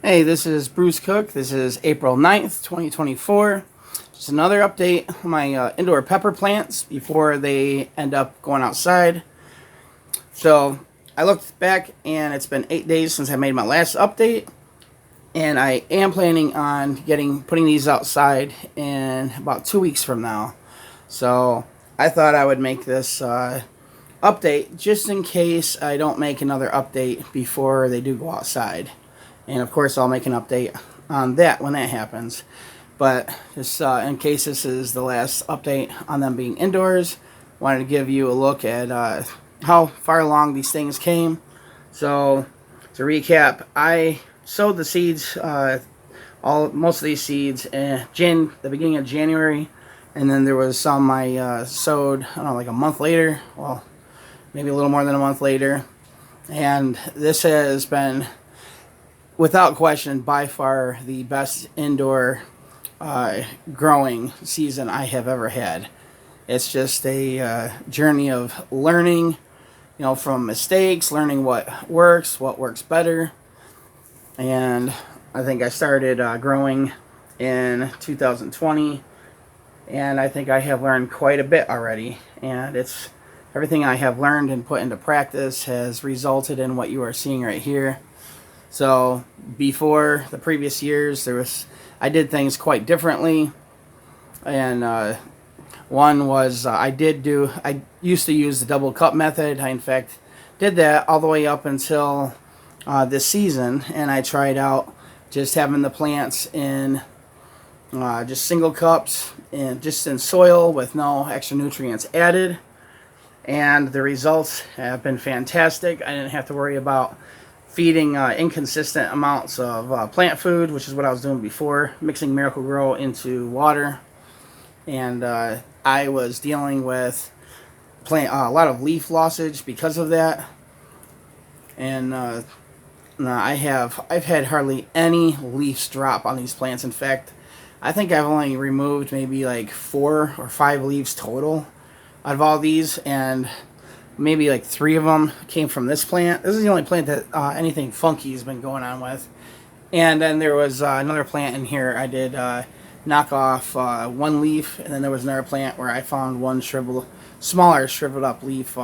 Hey, this is Bruce Cook. This is April 9th, 2024. Just another update on my indoor pepper plants before they end up going outside. So I looked back and it's been 8 days since I made my last update. And I am planning on putting these outside in about 2 weeks from now. So I thought I would make this update just in case I don't make another update before they do go outside. And of course I'll make an update on that when that happens. But just in case this is the last update on them being indoors, wanted to give you a look at how far along these things came. So to recap, I sowed the seeds, most of these seeds in the beginning of January, and then there was some I sowed, I don't know, like a month later, well, maybe a little more than a month later. And this has been, without question, by far the best indoor growing season I have ever had. It's just a journey of learning, from mistakes, learning what works better. And I think I started growing in 2020, and I think I have learned quite a bit already. And it's everything I have learned and put into practice has resulted in what you are seeing right here. So before the previous years, I did things quite differently, and one was I used to use the double cup method. I in fact did that all the way up until this season, and I tried out just having the plants in just single cups and just in soil with no extra nutrients added, and the results have been fantastic. I didn't have to worry about feeding inconsistent amounts of plant food, which is what I was doing before, mixing Miracle-Gro into water. And I was dealing with a lot of leaf lossage because of that. And I've had hardly any leaves drop on these plants. In fact, I think I've only removed maybe like 4 or 5 leaves total out of all these, and maybe like 3 of them came from this plant. This is the only plant that anything funky has been going on with. And then there was another plant in here I did knock off 1 leaf, and then there was another plant where I found one smaller shriveled up leaf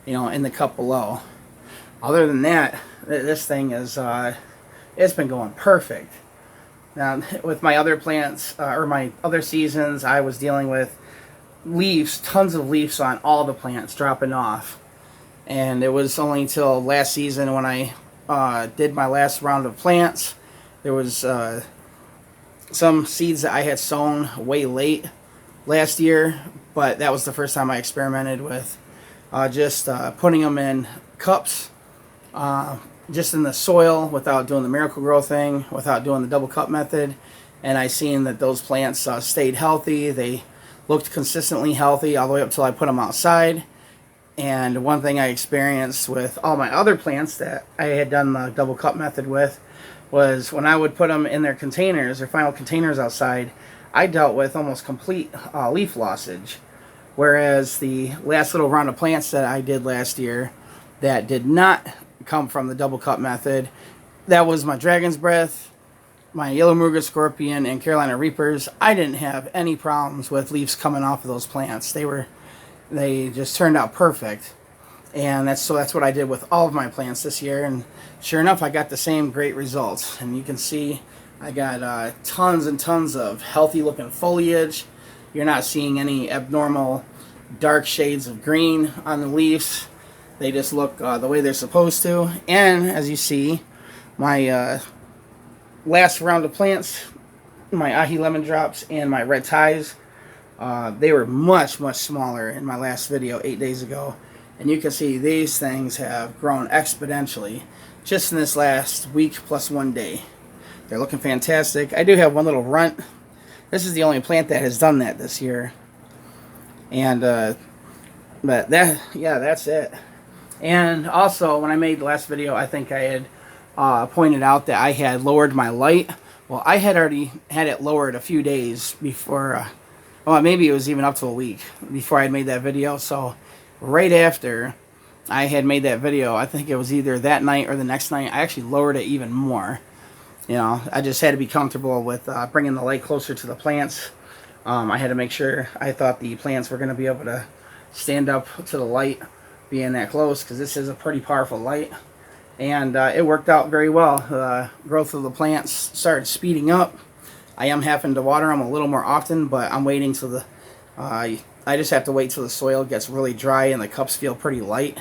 in the cup below. Other than that, this thing is it's been going perfect. Now with my other plants or my other seasons, I was dealing with leaves, tons of leaves on all the plants dropping off. And it was only until last season when I did my last round of plants, there was some seeds that I had sown way late last year, but that was the first time I experimented with just putting them in cups, just in the soil without doing the Miracle-Gro thing, without doing the double cup method. And I seen that those plants stayed healthy. They looked consistently healthy all the way up till I put them outside. And one thing I experienced with all my other plants that I had done the double cup method with was when I would put them in their containers, their final containers outside, I dealt with almost complete leaf lossage. Whereas the last little round of plants that I did last year that did not come from the double cup method, that was my Dragon's Breath, my Yellow Muruga Scorpion, and Carolina Reapers. I didn't have any problems with leaves coming off of those plants. They just turned out perfect. And that's what I did with all of my plants this year. And sure enough, I got the same great results. And you can see I got tons and tons of healthy looking foliage. You're not seeing any abnormal dark shades of green on the leaves. They just look the way they're supposed to. And as you see, my last round of plants, my Ahi Lemon Drops and my Red Ties, they were much, much smaller in my last video 8 days ago. And you can see these things have grown exponentially just in this last week plus 1 day. They're looking fantastic. I do have one little runt. This is the only plant that has done that this year. And, but that's it. And also, when I made the last video, I think I had pointed out that I had lowered my light. Well, I had already had it lowered a few days before, well, maybe it was even up to a week before I had made that video. So right after I had made that video, I think it was either that night or the next night, I actually lowered it even more. You know, I just had to be comfortable with bringing the light closer to the plants. I had to make sure I thought the plants were going to be able to stand up to the light being that close, because this is a pretty powerful light. And it worked out very well. The growth of the plants started speeding up. I am having to water them a little more often, but I'm waiting till the I just have to wait till the soil gets really dry and the cups feel pretty light.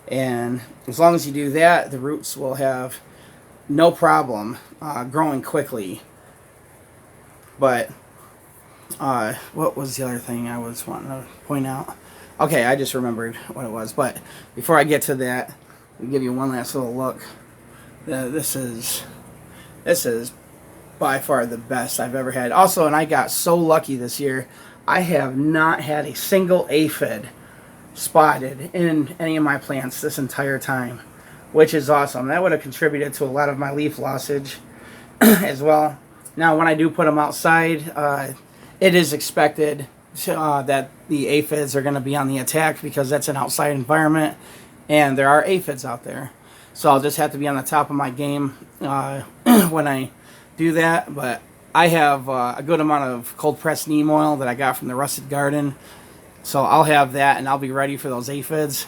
And as long as you do that, the roots will have no problem growing quickly. But what was the other thing I was wanting to point out? Okay, I just remembered what it was. But before I get to that, I'll give you one last little look. This is by far the best I've ever had. Also, and I got so lucky this year, I have not had a single aphid spotted in any of my plants this entire time, which is awesome. That would have contributed to a lot of my leaf lossage as well. Now, when I do put them outside, it is expected that the aphids are going to be on the attack, because that's an outside environment, and there are aphids out there. So I'll just have to be on the top of my game when I do that. But I have a good amount of cold pressed neem oil that I got from the Rusted Garden. So I'll have that, and I'll be ready for those aphids.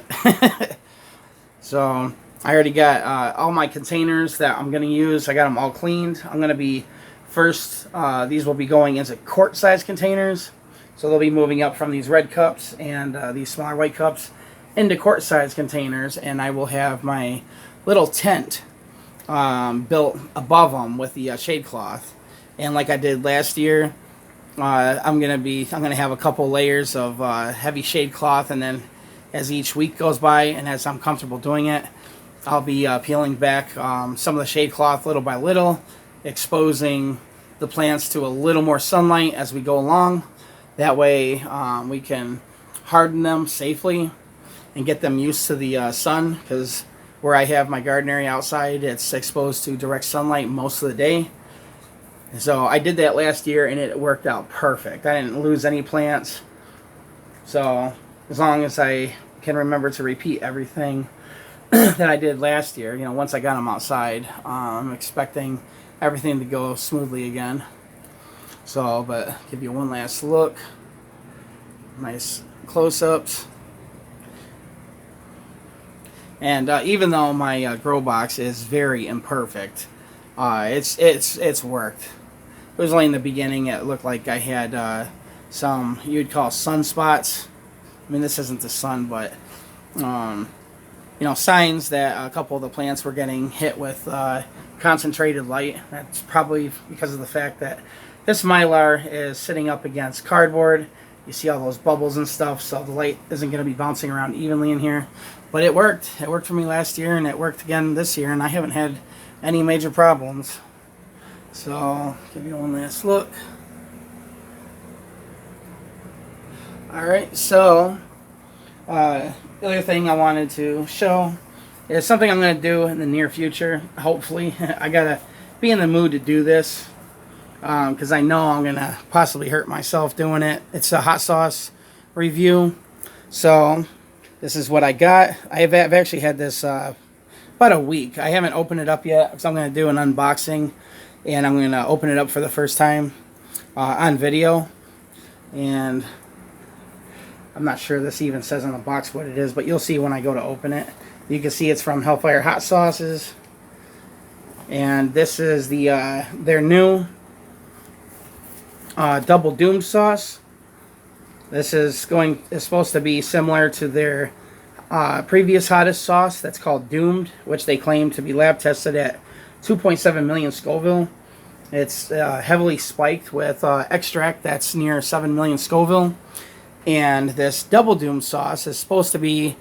So I already got all my containers that I'm going to use. I got them all cleaned. I'm going to be first, these will be going into quart-sized containers. So they'll be moving up from these red cups and these smaller white cups into quart-sized containers. And I will have my little tent built above them with the shade cloth. And like I did last year, I'm gonna have a couple layers of heavy shade cloth, and then as each week goes by and as I'm comfortable doing it, I'll be peeling back some of the shade cloth little by little, exposing the plants to a little more sunlight as we go along. That way we can harden them safely and get them used to the sun, because where I have my garden area outside, it's exposed to direct sunlight most of the day. So I did that last year, and it worked out perfect. I didn't lose any plants. So as long as I can remember to repeat everything that I did last year, you know, once I got them outside, I'm expecting everything to go smoothly again. So, but give you one last look. Nice close-ups. And even though my grow box is very imperfect, it's worked. It was only in the beginning it looked like I had some you'd call sunspots. I mean, this isn't the sun, but you know, signs that a couple of the plants were getting hit with concentrated light. That's probably because of the fact that this mylar is sitting up against cardboard. You see all those bubbles and stuff, so the light isn't going to be bouncing around evenly in here. But it worked. It worked for me last year, and it worked again this year, and I haven't had any major problems. So, give you one last look. Alright, so the other thing I wanted to show is something I'm going to do in the near future, hopefully. I got to be in the mood to do this, because I know I'm going to possibly hurt myself doing it. It's a hot sauce review. So, this is what I got. I've actually had this about a week. I haven't opened it up yet, because I'm going to do an unboxing, and I'm going to open it up for the first time on video. And I'm not sure this even says on the box what it is, but you'll see when I go to open it. You can see it's from Hellfire Hot Sauces, and this is the their new Double Doomed sauce. This is supposed to be similar to their previous hottest sauce that's called Doomed, which they claim to be lab tested at 2.7 million Scoville. It's heavily spiked with extract that's near 7 million Scoville. And this Double Doom sauce is supposed to be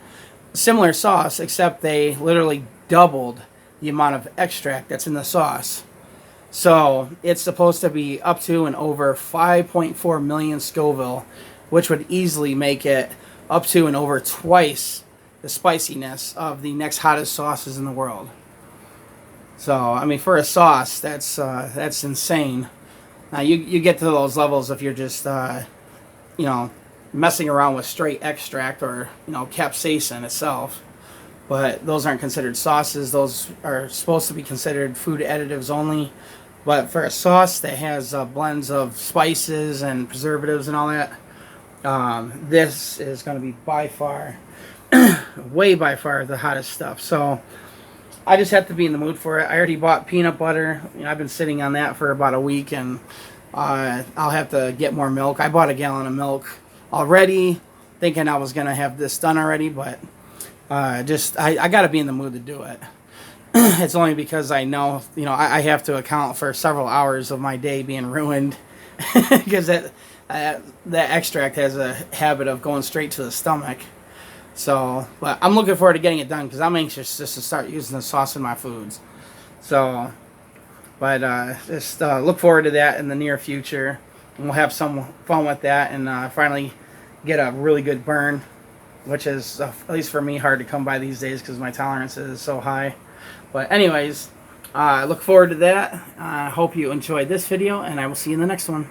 a similar sauce, except they literally doubled the amount of extract that's in the sauce. So it's supposed to be up to and over 5.4 million Scoville, which would easily make it up to and over twice the spiciness of the next hottest sauces in the world. So, I mean, for a sauce, that's insane. Now, you get to those levels if you're just, you know, messing around with straight extract or, you know, capsaicin itself. but those aren't considered sauces. Those are supposed to be considered food additives only. But for a sauce that has blends of spices and preservatives and all that, this is going to be by far, way by far the hottest stuff. So I just have to be in the mood for it. I already bought peanut butter. I've been sitting on that for about a week, and I'll have to get more milk. I bought a gallon of milk already, thinking I was going to have this done already, but I got to be in the mood to do it. It's only because I know, I have to account for several hours of my day being ruined because that extract has a habit of going straight to the stomach. So, but I'm looking forward to getting it done because I'm anxious just to start using the sauce in my foods. So, but just look forward to that in the near future, and we'll have some fun with that and finally get a really good burn, which is, at least for me, hard to come by these days because my tolerance is so high. But anyways, look forward to that. I hope you enjoyed this video, and I will see you in the next one.